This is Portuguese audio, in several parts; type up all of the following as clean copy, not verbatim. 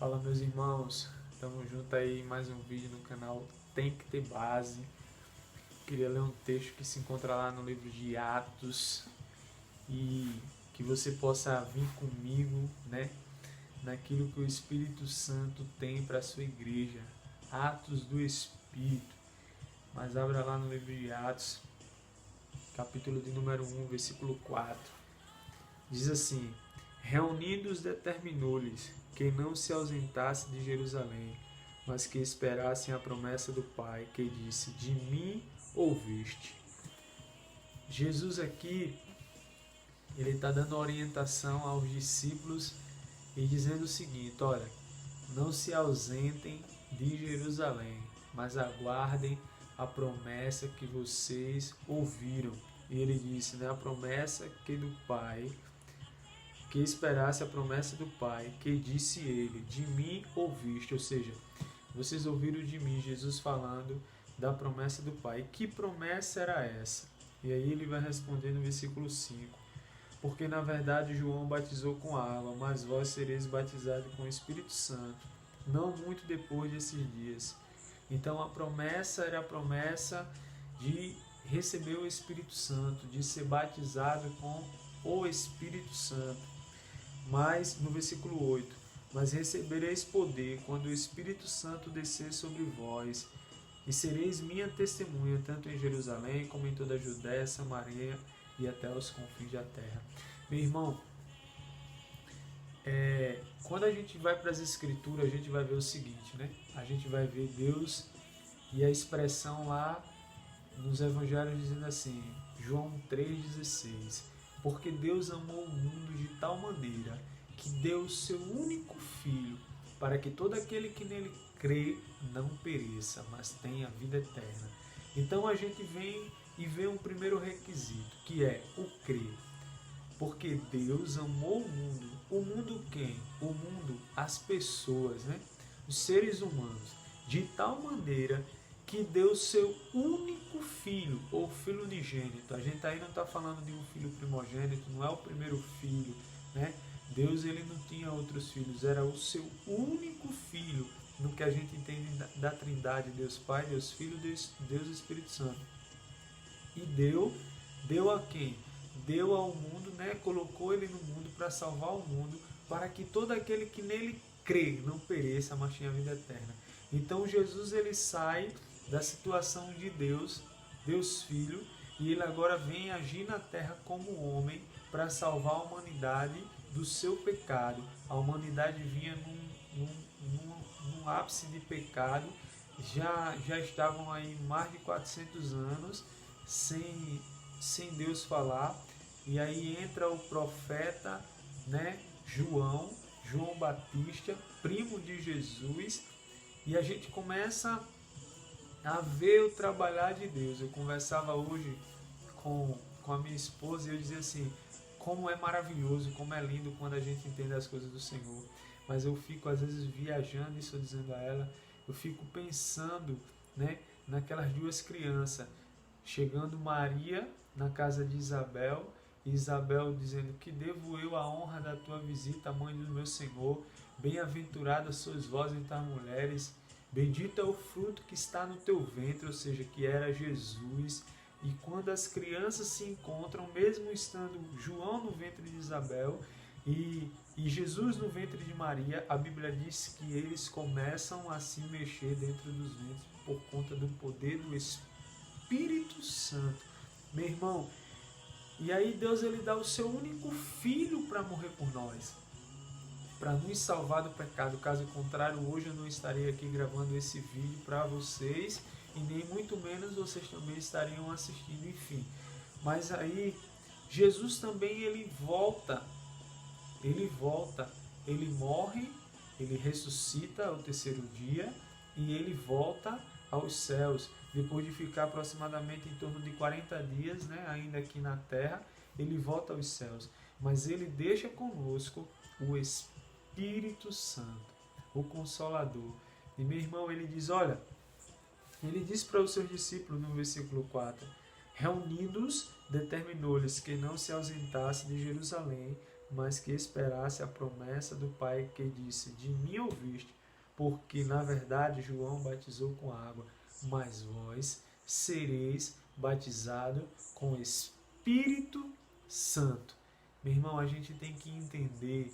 Fala, meus irmãos, tamo junto aí em mais um vídeo no canal Tem Que Ter Base. Queria ler um texto que se encontra lá no livro de Atos e que você possa vir comigo, né, naquilo que o Espírito Santo tem para a sua igreja. Atos do Espírito. Mas abra lá no livro de Atos, capítulo de número 1, versículo 4. Diz assim: Reunidos determinou-lhes que não se ausentasse de Jerusalém, mas que esperassem a promessa do Pai, que disse: De mim ouviste. Jesus aqui, ele está dando orientação aos discípulos e dizendo o seguinte: olha, não se ausentem de Jerusalém, mas aguardem a promessa que vocês ouviram. E ele disse, né, a promessa que do Pai, que esperasse a promessa do Pai, que disse ele, de mim ouviste, ou seja, vocês ouviram de mim, Jesus falando da promessa do Pai. Que promessa era essa? E aí ele vai responder no versículo 5. Porque na verdade João batizou com água, mas vós sereis batizados com o Espírito Santo, não muito depois desses dias. Então a promessa era a promessa de receber o Espírito Santo, de ser batizado com o Espírito Santo. Mas, no versículo 8, mas recebereis poder quando o Espírito Santo descer sobre vós, e sereis minha testemunha, tanto em Jerusalém, como em toda a Judéia, Samaria e até os confins da terra. Meu irmão, quando a gente vai para as Escrituras, a gente vai ver o seguinte, né? A gente vai ver Deus e a expressão lá nos Evangelhos dizendo assim, João 3,16, porque Deus amou o mundo de tal maneira que deu o seu único Filho, para que todo aquele que nele crê não pereça, mas tenha vida eterna. Então a gente vem e vê um primeiro requisito, que é o crer. Porque Deus amou o mundo. O mundo quem? O mundo, as pessoas, né? Os seres humanos, de tal maneira que deu seu único filho, ou filho unigênito. A gente aí não está falando de um filho primogênito, não é o primeiro filho, né? Deus ele não tinha outros filhos, era o seu único filho, no que a gente entende da Trindade, Deus Pai, Deus Filho, Deus Espírito Santo. E deu a quem? Deu ao mundo, né? Colocou ele no mundo para salvar o mundo, para que todo aquele que nele crê não pereça, mas tenha vida eterna. Então Jesus ele sai da situação de Deus, Deus Filho, e ele agora vem agir na terra como homem para salvar a humanidade do seu pecado. A humanidade vinha num ápice de pecado, já estavam aí mais de 400 anos sem Deus falar, e aí entra o profeta, né, João Batista, primo de Jesus, e a gente começa a ver o trabalhar de Deus. Eu conversava hoje com a minha esposa e eu dizia assim, como é maravilhoso, como é lindo quando a gente entende as coisas do Senhor. Mas eu fico às vezes viajando, isso eu dizendo a ela, eu fico pensando, né, naquelas duas crianças, chegando Maria na casa de Isabel, e Isabel dizendo, que devo eu a honra da tua visita, mãe do meu Senhor, bem-aventurada sois vós entre as mulheres, bendito é o fruto que está no teu ventre, ou seja, que era Jesus. E quando as crianças se encontram, mesmo estando João no ventre de Isabel e Jesus no ventre de Maria, a Bíblia diz que eles começam a se mexer dentro dos ventres por conta do poder do Espírito Santo. Meu irmão, e aí Deus ele dá o seu único filho para morrer por nós, para nos salvar do pecado. Caso contrário, hoje eu não estaria aqui gravando esse vídeo para vocês e nem muito menos vocês também estariam assistindo, enfim. Mas aí Jesus também ele volta, ele morre, ele ressuscita ao terceiro dia e ele volta aos céus. Depois de ficar aproximadamente em torno de 40 dias, né, ainda aqui na terra, ele volta aos céus. Mas ele deixa conosco o Espírito Santo, o Consolador. E meu irmão, ele diz, olha, ele diz para os seus discípulos no versículo 4, reunidos, determinou-lhes que não se ausentasse de Jerusalém, mas que esperasse a promessa do Pai que disse, de mim ouviste, porque na verdade João batizou com água, mas vós sereis batizado com o Espírito Santo. Meu irmão, a gente tem que entender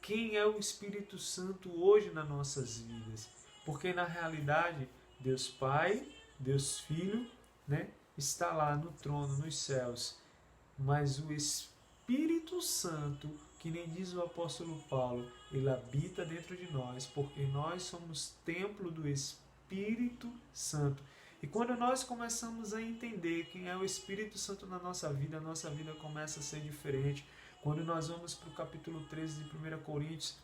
quem é o Espírito Santo hoje nas nossas vidas. Porque na realidade, Deus Pai, Deus Filho, né, está lá no trono, nos céus. Mas o Espírito Santo, que nem diz o apóstolo Paulo, ele habita dentro de nós, porque nós somos templo do Espírito Santo. E quando nós começamos a entender quem é o Espírito Santo na nossa vida, a nossa vida começa a ser diferente. Quando nós vamos para o capítulo 13 de 1 Coríntios,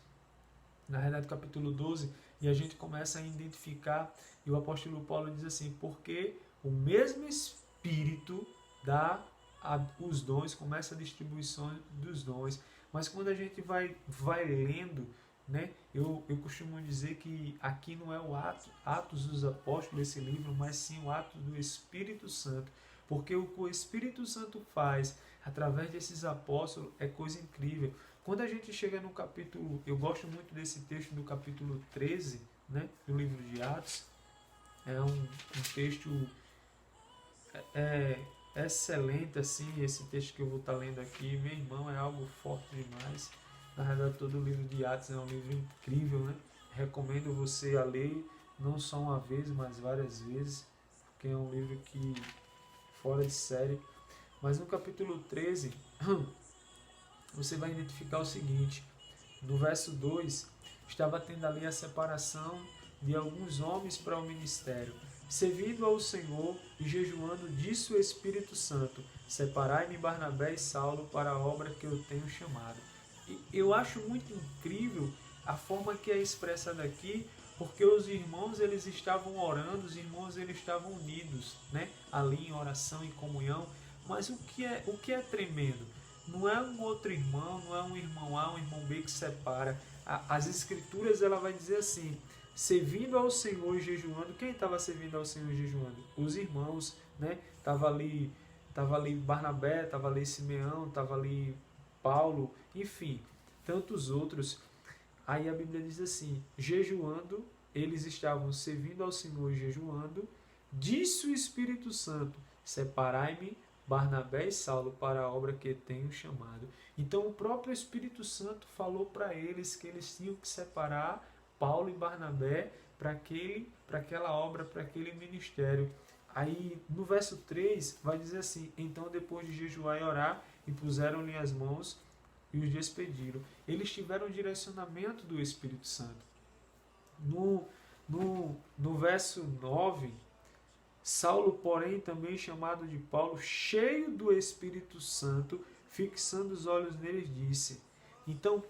na verdade capítulo 12, e a gente começa a identificar, e o apóstolo Paulo diz assim, porque o mesmo Espírito dá os dons, começa a distribuição dos dons, mas quando a gente vai lendo, né, eu costumo dizer que aqui não é o Atos dos Apóstolos, esse livro, mas sim o Atos do Espírito Santo, porque o que o Espírito Santo faz através desses apóstolos é coisa incrível. Quando a gente chega no capítulo, eu gosto muito desse texto do capítulo 13, né, do livro de Atos, é um texto excelente, assim, esse texto que eu vou estar lendo aqui, meu irmão, é algo forte demais. Na verdade, todo o livro de Atos é um livro incrível, né? Recomendo você a ler, não só uma vez, mas várias vezes, porque é um livro que, fora de série. Mas no capítulo 13, você vai identificar o seguinte, no verso 2, estava tendo ali a separação de alguns homens para o ministério. Servindo ao Senhor e jejuando, disse o Espírito Santo, separai-me Barnabé e Saulo para a obra que eu tenho chamado. E eu acho muito incrível a forma que é expressada aqui, porque os irmãos eles estavam orando, os irmãos eles estavam unidos, né? Ali em oração e comunhão. Mas o que é tremendo? Não é um outro irmão, não é um irmão A, um irmão B que separa. As escrituras ela vai dizer assim, servindo ao Senhor e jejuando. Quem estava servindo ao Senhor e jejuando? Os irmãos, né? Estava ali Barnabé, estava ali Simeão, estava ali Paulo, enfim, tantos outros. Aí a Bíblia diz assim, jejuando, eles estavam servindo ao Senhor e jejuando, disse o Espírito Santo, separai-me Barnabé e Saulo para a obra que tenho chamado. Então o próprio Espírito Santo falou para eles que eles tinham que separar Paulo e Barnabé para aquela obra, para aquele ministério. Aí no verso 3 vai dizer assim, então depois de jejuar e orar, e puseram-lhe as mãos e os despediram. Eles tiveram o direcionamento do Espírito Santo. No verso 9, Saulo, porém, também chamado de Paulo, cheio do Espírito Santo, fixando os olhos neles, disse. Então,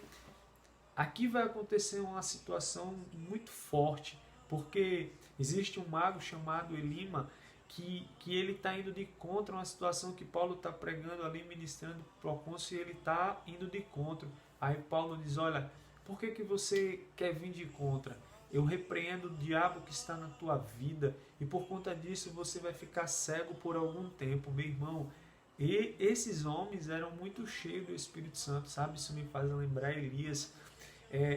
aqui vai acontecer uma situação muito forte, porque existe um mago chamado Elima, que ele está indo de contra uma situação que Paulo está pregando ali, ministrando Procônsul, e ele está indo de contra. Aí Paulo diz, olha, por que você quer vir de contra? Eu repreendo o diabo que está na tua vida e por conta disso você vai ficar cego por algum tempo, meu irmão. E esses homens eram muito cheios do Espírito Santo, sabe? Isso me faz lembrar Elias.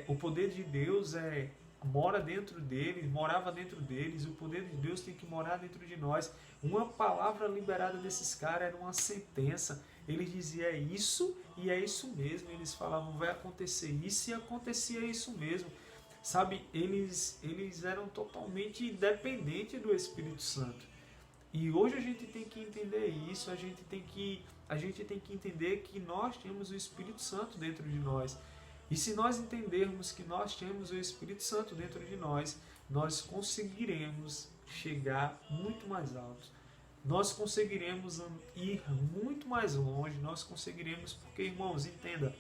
O poder de Deus mora dentro deles, morava dentro deles, o poder de Deus tem que morar dentro de nós. Uma palavra liberada desses caras era uma sentença. Eles diziam é isso e é isso mesmo. Eles falavam vai acontecer isso e acontecia isso mesmo. Sabe, eles eram totalmente dependentes do Espírito Santo. E hoje a gente tem que entender isso, a gente tem que entender que nós temos o Espírito Santo dentro de nós. E se nós entendermos que nós temos o Espírito Santo dentro de nós, nós conseguiremos chegar muito mais alto. Nós conseguiremos ir muito mais longe, nós conseguiremos, porque, irmãos, entenda,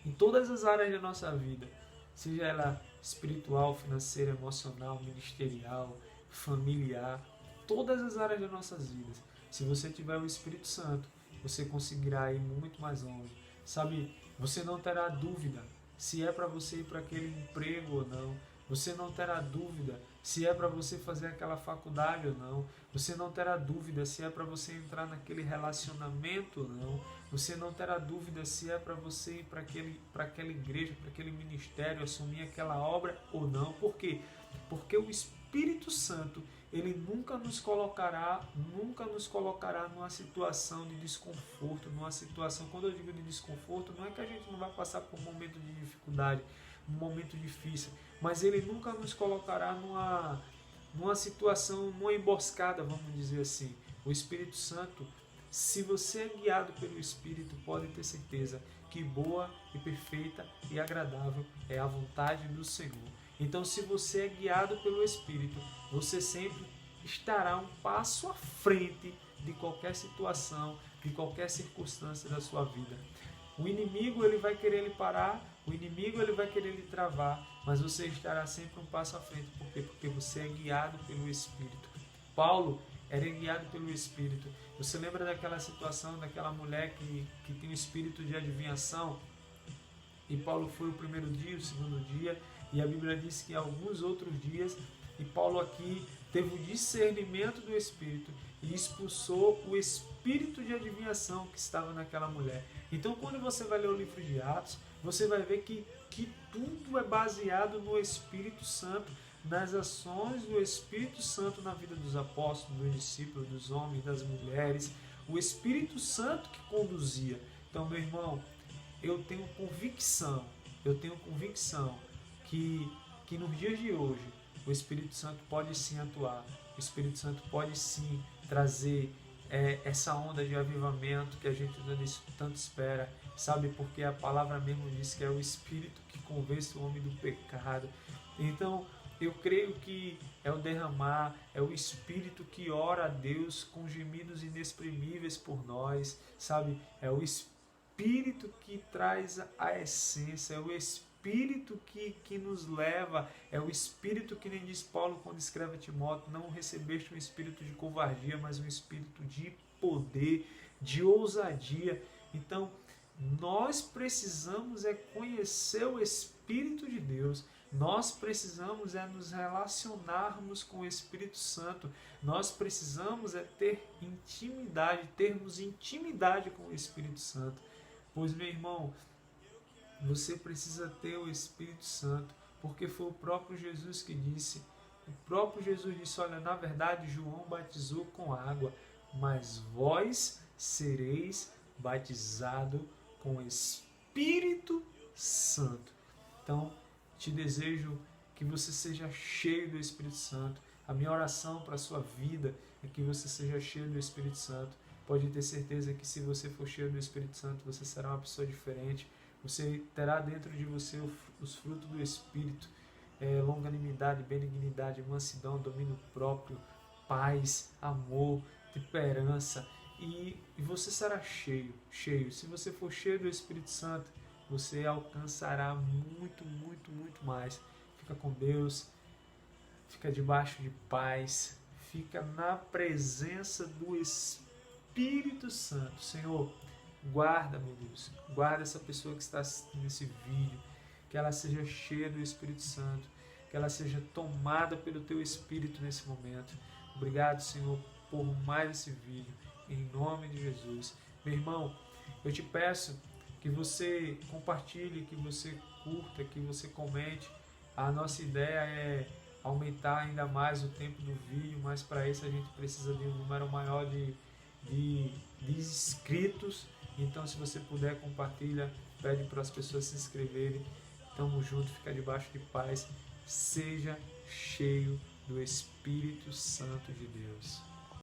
em todas as áreas da nossa vida, seja ela espiritual, financeira, emocional, ministerial, familiar, todas as áreas das nossas vidas, se você tiver o Espírito Santo, você conseguirá ir muito mais longe. Sabe, você não terá dúvida se é para você ir para aquele emprego ou não. Você não terá dúvida se é para você fazer aquela faculdade ou não. Você não terá dúvida se é para você entrar naquele relacionamento ou não. Você não terá dúvida se é para você ir para aquela igreja, para aquele ministério, assumir aquela obra ou não. Por quê? Porque o Espírito Santo, ele nunca nos colocará numa situação de desconforto, numa situação, quando eu digo de desconforto, não é que a gente não vai passar por um momento de dificuldade, um momento difícil, mas ele nunca nos colocará numa situação, numa emboscada, vamos dizer assim. O Espírito Santo, se você é guiado pelo Espírito, pode ter certeza que boa e perfeita e agradável é a vontade do Senhor. Então, se você é guiado pelo Espírito, você sempre estará um passo à frente de qualquer situação, de qualquer circunstância da sua vida. O inimigo, ele vai querer lhe parar, o inimigo, ele vai querer lhe travar, mas você estará sempre um passo à frente. Por quê? Porque você é guiado pelo Espírito. Paulo era guiado pelo Espírito. Você lembra daquela situação, daquela mulher que tem um espírito de adivinhação? E Paulo foi o primeiro dia, o segundo dia, e a Bíblia diz que alguns outros dias, e Paulo aqui teve o discernimento do Espírito e expulsou o espírito de adivinhação que estava naquela mulher. Então, quando você vai ler o livro de Atos, você vai ver que tudo é baseado no Espírito Santo, nas ações do Espírito Santo na vida dos apóstolos, dos discípulos, dos homens, das mulheres. O Espírito Santo que conduzia. Então, meu irmão, eu tenho convicção que nos dias de hoje o Espírito Santo pode sim atuar, o Espírito Santo pode sim trazer essa onda de avivamento que a gente tanto espera, sabe? Porque a palavra mesmo diz que é o Espírito que convence o homem do pecado. Então, eu creio que é o derramar, é o Espírito que ora a Deus com gemidos inexprimíveis por nós, sabe? É o Espírito que traz a essência, é o Espírito que nos leva, é o Espírito que nem diz Paulo quando escreve a Timóteo, não recebeste um espírito de covardia, mas um espírito de poder, de ousadia. Então, nós precisamos conhecer o Espírito de Deus, nós precisamos nos relacionarmos com o Espírito Santo, nós precisamos termos intimidade com o Espírito Santo. Pois, meu irmão, você precisa ter o Espírito Santo, porque foi o próprio Jesus que disse. O próprio Jesus disse, olha, na verdade João batizou com água, mas vós sereis batizados com o Espírito Santo. Então, te desejo que você seja cheio do Espírito Santo. A minha oração para a sua vida é que você seja cheio do Espírito Santo. Pode ter certeza que se você for cheio do Espírito Santo, você será uma pessoa diferente. Você terá dentro de você os frutos do Espírito, longanimidade, benignidade, mansidão, domínio próprio, paz, amor, temperança. E você será cheio. Se você for cheio do Espírito Santo, você alcançará muito, muito, muito mais. Fica com Deus, fica debaixo de paz, fica na presença do Espírito Santo. Senhor, guarda, meu Deus, guarda essa pessoa que está assistindo esse vídeo, que ela seja cheia do Espírito Santo, que ela seja tomada pelo Teu Espírito nesse momento. Obrigado, Senhor, por mais esse vídeo, em nome de Jesus. Meu irmão, eu te peço que você compartilhe, que você curta, que você comente. A nossa ideia é aumentar ainda mais o tempo do vídeo, mas para isso a gente precisa de um número maior de inscritos. Então, se você puder, compartilha, pede para as pessoas se inscreverem. Tamo junto, fica debaixo de paz. Seja cheio do Espírito Santo de Deus.